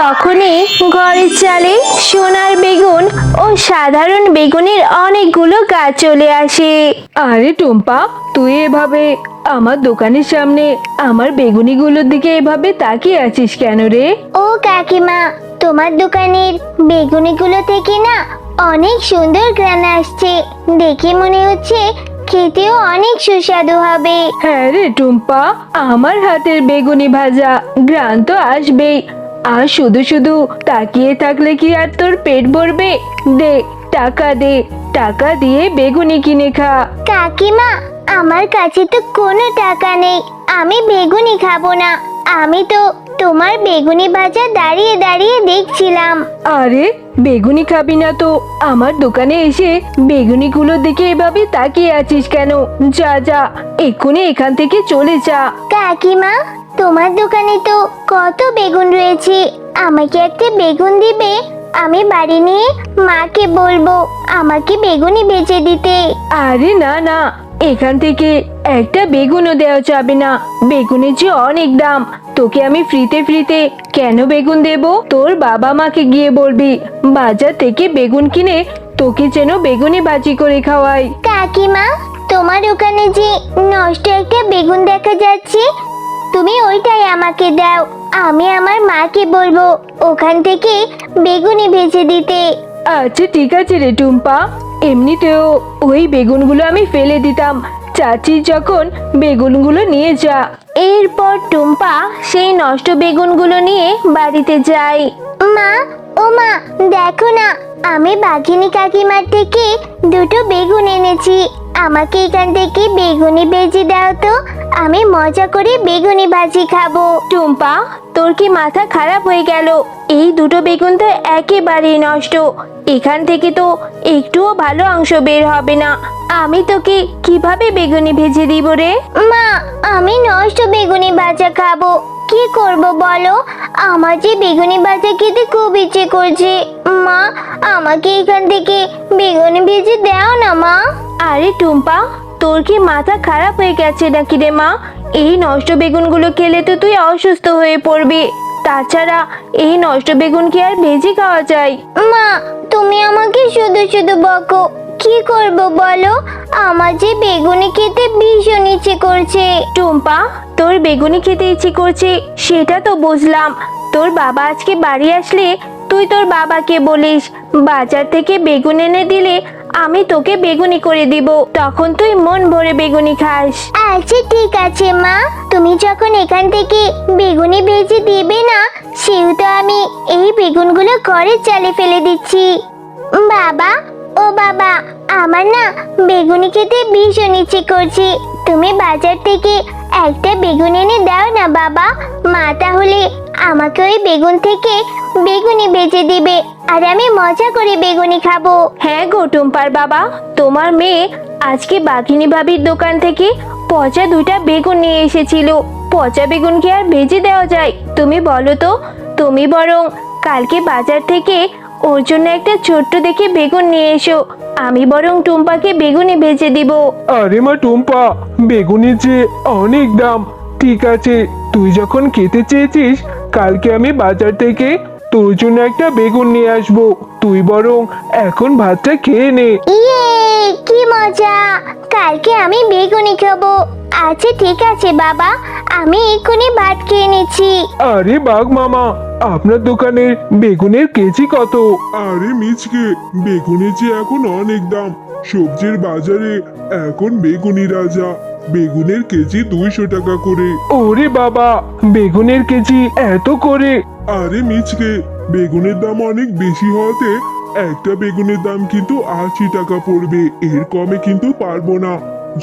তখনই ঘরের চালে সোনার বেগুন ও সাধারণ বেগুনের অনেকগুলো গাছ চলে আসে। আরে টুম্পা, তুই এভাবে আমার দোকানের সামনে আমার বেগুনিগুলোর দিকে এভাবে তাকিয়ে আছিস কেন রে? ও কাকিমা, তোমার দোকানের বেগুনিগুলো থেকে না অনেক সুন্দর ঘ্রাণ আসছে। দেখে মনে হচ্ছে খেতেও অনেক সুস্বাদু হবে। হ্যাঁ রে টুম্পা, আমার হাতের বেগুনি ভাজা ঘ্রাণ তো আসবেই। আর শুধু শুধু তাকিয়ে থাকলে কি আর তোর পেট ভরবে? দে টাকা দে, টাকা দিয়ে বেগুনি কিনে খা। কাকিমা, আমার কাছে তো কোনো টাকা নেই, আমি বেগুনি খাবো না। আমি তো তোমার বেগুনি ভাজা দাঁড়িয়ে দাঁড়িয়ে দেখছিলাম। আরে বেগুনি খাবি না তো আমার দোকানে এসে বেগুনিগুলোর দিকে এভাবে তাকিয়ে আছিস কেন? যা যা, এক্ষুনি এখান থেকে চলে যা। কাকিমা, তোমার দোকানে তো কত বেগুন রয়েছে, আমাকে একটা বেগুন দিবে? আমি বাড়ি নিয়ে মাকে বলবো আমাকে বেগুনি বেচে দিতে। আরে না না, এখান থেকে একটা বেগুনও দেওয়া যাবে না। বেগুনের যে অনেক দাম, তোকে আমি ফ্রিতে ফ্রিতে কেন বেগুন দেব? তোর বাবা মাকে গিয়ে বলবি বাজার থেকে বেগুন কিনে তোকে যেন বেগুনি ভাজি করে খাওয়াই। কাকিমা, তোমার ওখানে যে নষ্ট একটা বেগুন দেখা যাচ্ছে, তুমি ওইটাই আমাকে দাও। আমি আমার মাকে বলবো ওখান থেকে বেগুনি ভেজে দিতে। আচ্ছা ঠিক আছে রে টুম্পা, এমনিতেও ওই বেগুনগুলো আমি ফেলে দিতাম। চাচি যখন বেগুনগুলো নিয়ে যা। এরপর টুম্পা সেই নষ্ট বেগুনগুলো নিয়ে বাড়িতে যায়। মা, ও মা, দেখো না, আমি বাঘিনী কাকিমার থেকে দুটো বেগুন এনেছি। আমাকে এখান থেকে বেগুনি ভেজে দাও তো, আমি মজা করে বেগুনি ভাজি খাবো। টুম্পা, তোর কি মাথা খারাপ হয়ে গেল? এই দুটো বেগুন তো একেবারেই নষ্ট। এখান থেকে তো একটুও ভালো অংশ বের হবে না। আমি তোকে কিভাবে বেগুনি ভেজে দিব রে? মা, আমি নষ্ট বেগুনি ভাজা খাবো, কি করব বলো? আমার যে বেগুনি ভাজা খেতে খুব ইচ্ছে করছে। মা, আমাকে এখান থেকে বেগুনি ভেজে দাও না মা। আরে টুম্পা, তোর কি মাথা খারাপ হয়ে গেছে নাকি রে মা? এই নষ্ট বেগুনগুলো খেলে তো তুই অসুস্থ হয়ে পড়বি। তাছাড়া এই নষ্ট বেগুন কি আর ভেজে খাওয়া যায়? মা, তুমি আমাকে শুধু শুধু বকো, কি করব বলো? আমার যে বেগুনি খেতে ভীষণ ইচ্ছে করছে। টুম্পা, তোর বেগুনি খেতে ইচ্ছে করছে সেটা তো বুঝলাম। তোর বাবা আজকে বাড়ি আসলে তুই তোর বাবাকে বলিস বাজার থেকে বেগুন এনে দিলে আমি তোকে বেগুনি করে দিব, তখন তুই মন ভরে বেগুনি খাস। আচ্ছা ঠিক আছে মা, তুমি যখন এখান থেকে বেগুনি ভেজে দিবে না, সেহেতু আমি এই বেগুনগুলো ঘরের চালে ফেলে দিচ্ছি। বাবা, ও বাবা, আমার না বেগুনি খেতে ভীষণ ইচ্ছে করছে। তুমি বাজার থেকে একটা বেগুন এনে দাও না বাবা। মা তাহলে আমাকে ওই বেগুন থেকে বেগুনি ভেজে দিবে, আর আমি মজা করে বেগুনি খাবো। হ্যাঁ গো টুম্পার বাবা, তোমার মেয়ে আজকে বাঘিনী ভাবির দোকান থেকে পচা দুইটা বেগুন নিয়ে এসেছিল। পচা বেগুন কি আর ভেজে দেওয়া যায়? তুমি বলো তো। তুমি বরং কালকে বাজার থেকে ওর জন্য একটা ছোট্ট দেখে বেগুন নিয়ে এসো, আমি বরং টুম্পাকে বেগুনি ভেজে দিব। আরে মা টুম্পা, বেগুনের যে অনেক দাম। ঠিক আছে, তুই যখন খেতে চেয়েছিস, কালকে আমি বাজার থেকে তোর জন্য একটা বেগুন নিয়ে আসবো। তুই বরং এখন ভাতটা খেয়ে নে। ইয়ে, কি মজা! কালকে আমি বেগুনি খাবো। আচ্ছা ঠিক আছে বাবা, আমি এক্ষুনি ভাত খেয়ে নিচ্ছি। আরে বাঘ মামা, আপনার দোকানের বেগুনের কেজি কত? আরে মিচকে, বেগুনের যে এখন অনেক দাম। সবজির বাজারে এখন বেগুনি রাজা। বেগুনের কেজি 200 টাকা করে। ওরে বাবা, বেগুনের কেজি এত করে? আরে মিচকে, বেগুনের দাম অনেক বেশি হওয়াতে একটা বেগুনের দাম কিন্তু 80 টাকা পড়বে। এর কমে কিন্তু পারবো না।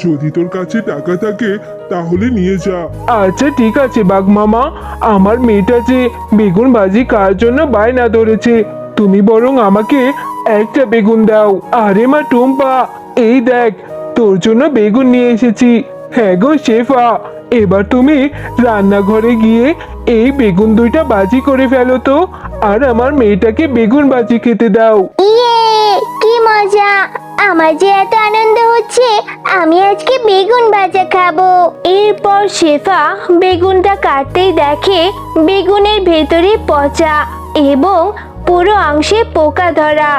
যদি তোর কাছে টাকা থাকে তাহলে নিয়ে যা। আচ্ছা ঠিক আছে বাঘ মামা, আমার মেয়েটা যে বেগুন ভাজি খাওয়ার জন্য বায়না ধরেছে, তুমি বরং আমাকে একটা বেগুন দাও। আরে মা টুম্পা, এই দেখ, তোর জন্য বেগুন নিয়ে এসেছি। হ্যাঁ গো শেফা, এবার তুমি রান্নাঘরে গিয়ে এই বেগুন দুইটা ভাজি করে ফেলো তো, আর আমার মেয়েটাকে বেগুন ভাজি খেতে দাও। ইয়ে, কি মজা! আমার যে এত আনন্দ হচ্ছে, আমি আজকে বেগুন ভাজা খাবো। এরপর শেফা বেগুনটা কাটতেই দেখে বেগুনের ভেতরে পচা। এবং পুরো অংশে পোকা ধরা।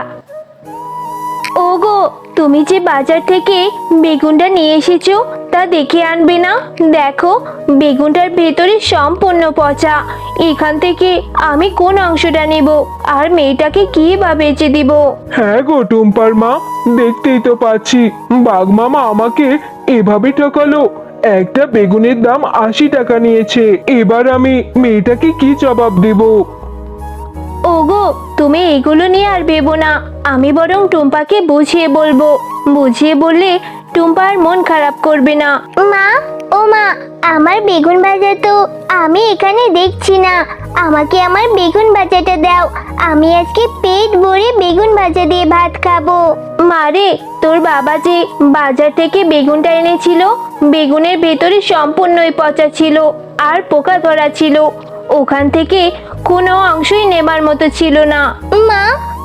ওগো, তুমি যে বাজার থেকে বেগুনটা নিয়ে এসেছো তা দেখে আনবে না? দেখো, বেগুনটার ভেতরে সম্পূর্ণ পচা। এখান থেকে আমি কোন অংশটা নেব আর মেয়েটাকে কি বা বেচে দিব? হ্যাঁ গো টুম্পার মা, দেখতেই তো পাচ্ছি বাঘ মামা আমাকে এভাবে ঠকালো। একটা বেগুনের দাম 80 টাকা নিয়েছে। এবার আমি মেয়েটাকে কি জবাব দেব? ওগো, তুমি এগুলো নিয়ে আর ভেবো না। আমি বরং টুম্পাকে বুঝিয়ে বলবো। বুঝিয়ে বললে টুম্পা আর মন খারাপ করবে না। মা, ও মা, আমার বেগুন ভাজা তো আমি এখানে দেখছি না। আমাকে আমার বেগুন ভাজাটা দাও। আমি আজকে পেট ভরে বেগুন ভাজা দিয়ে ভাত খাবো। মারে, তোর বাবা যে বাজার থেকে বেগুনটা এনেছিল, বেগুনের ভেতরে সম্পূর্ণই পচা ছিল আর পোকা ধরা ছিল। ওখান থেকে কোনো অংশই নেবার মতো ছিল না। মা,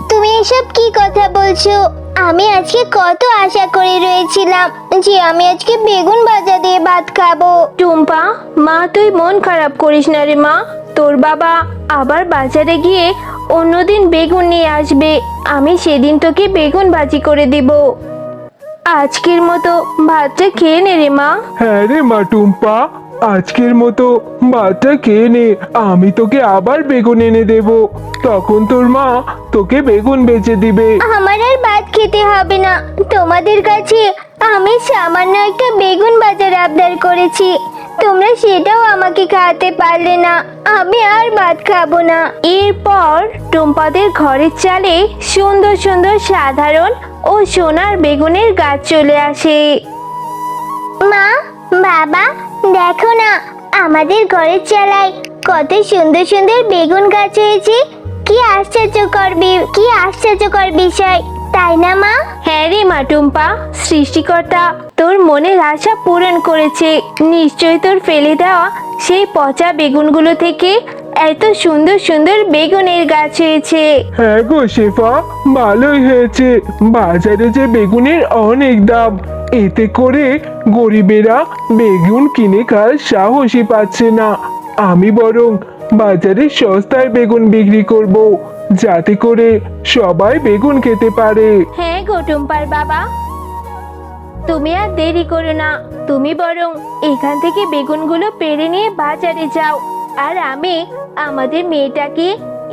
তুমি এসব কি কথা বলছো? আমি আজকে কত আশা করে রয়েছিলাম যে আমি আজকে বেগুন ভাজা দিয়ে ভাত খাবো। টুম্পা, মা তুই মন খারাপ করিস না রে মা। তোর বাবা আবার বাজারে গিয়ে অন্যদিন বেগুন নিয়ে আসবে। আমি সেদিন তোকে বেগুন ভাজি করে দিব। আজকের মতো ভাতটা খেয়ে নে রে মা। হ্যাঁ রে মা টুম্পা, আজকের মতো ভাতটা খেয়ে নে। আমি তোকে আবার বেগুন এনে দেব। তখন তোর মা তোকে বেগুন বেচে দিবে। আমার আর ভাত খেতে হবে না। তোমাদের কাছে আমি সামান্য একটা বেগুন ভাজার আবদার করেছি, তোমরা সেটাও আমাকে খাওয়াতে পারলে না। আমি আর ভাত খাবো না। এরপর টুম্পাদের ঘরের চালে সুন্দর সুন্দর সাধারণ ও সোনার বেগুনের গাছ চলে আসে। মা, বাবা, দেখো না আমাদের ঘরের চালায় কত সুন্দর সুন্দর বেগুন গাছ হয়েছে। কি আশ্চর্যকর বিষয়, তাই না মা? হ্যাঁ রে মা টুম্পা, সৃষ্টিকর্তা তোর মনের আশা পূরণ করেছে। নিশ্চয় তোর ফেলে দেওয়া সেই পচা বেগুনগুলো থেকে এত সুন্দর সুন্দর বেগুনের গাছ হয়েছে। হ্যাঁ গো শেফা, ভালোই হয়েছে। বাজারে যে বেগুনের অনেক দাম, এতে করে গরিবেরা বেগুন কিনে খাওয়ার সাহসই পাচ্ছে না। আমি বরং বাজারে সস্তায় বেগুন বিক্রি করব, যাতে করে সবাই বেগুন খেতে পারে। হ্যাঁ গো টুম্পার বাবা, তুমি আর দেরি করো না। তুমি বরং এখান থেকে বেগুনগুলো পেড়ে নিয়ে বাজারে যাও, আর আমি আমাদের মেয়েটাকে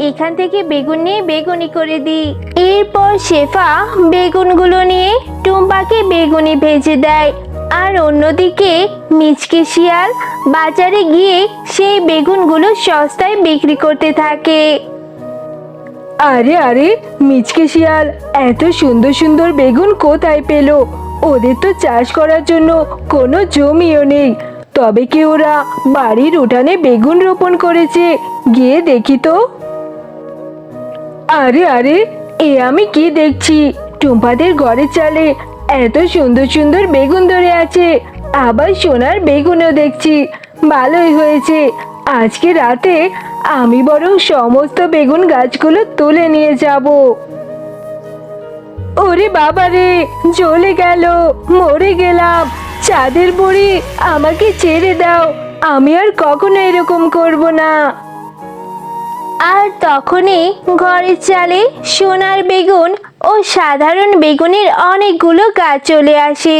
এখান থেকে বেগুন নিয়ে বেগুনি করে দিই। এরপর শেফা বেগুনগুলো নিয়ে টুম্পাকে বেগুনি ভেজে দেয়, আর অন্যদিকে মিচকে শিয়াল বাজারে গিয়ে সেই বেগুনগুলো সস্তায় বিক্রি করতে থাকে। আরে আরে, মিচকে শিয়াল এত সুন্দর সুন্দর বেগুন কোথায় পেলো? ওদের তো চাষ করার জন্য কোনো জমিও নেই। তবে কি ওরা বাড়ির উঠানে বেগুন রোপণ করেছে? গিয়ে দেখি তো। আরে আরে, এ আমি কি দেখছি? টুম্পাদের ঘরের চালে এত সুন্দর সুন্দর বেগুন ধরে আছে, আবার সোনার বেগুনও দেখছি। ভালোই হয়েছে, আজকে রাতে আমি বরং সমস্ত বেগুন গাছগুলো তুলে নিয়ে যাব। ওরে বাবা রে, জ্বলে গেল, মরে গেলাম। চাঁদের বুড়ি, আমাকে ছেড়ে দাও, আমি আর কখনো এরকম করব না। আর তখনই ঘরের চালে সোনার বেগুন ও সাধারণ বেগুনের অনেকগুলো গাছ চলে আসে।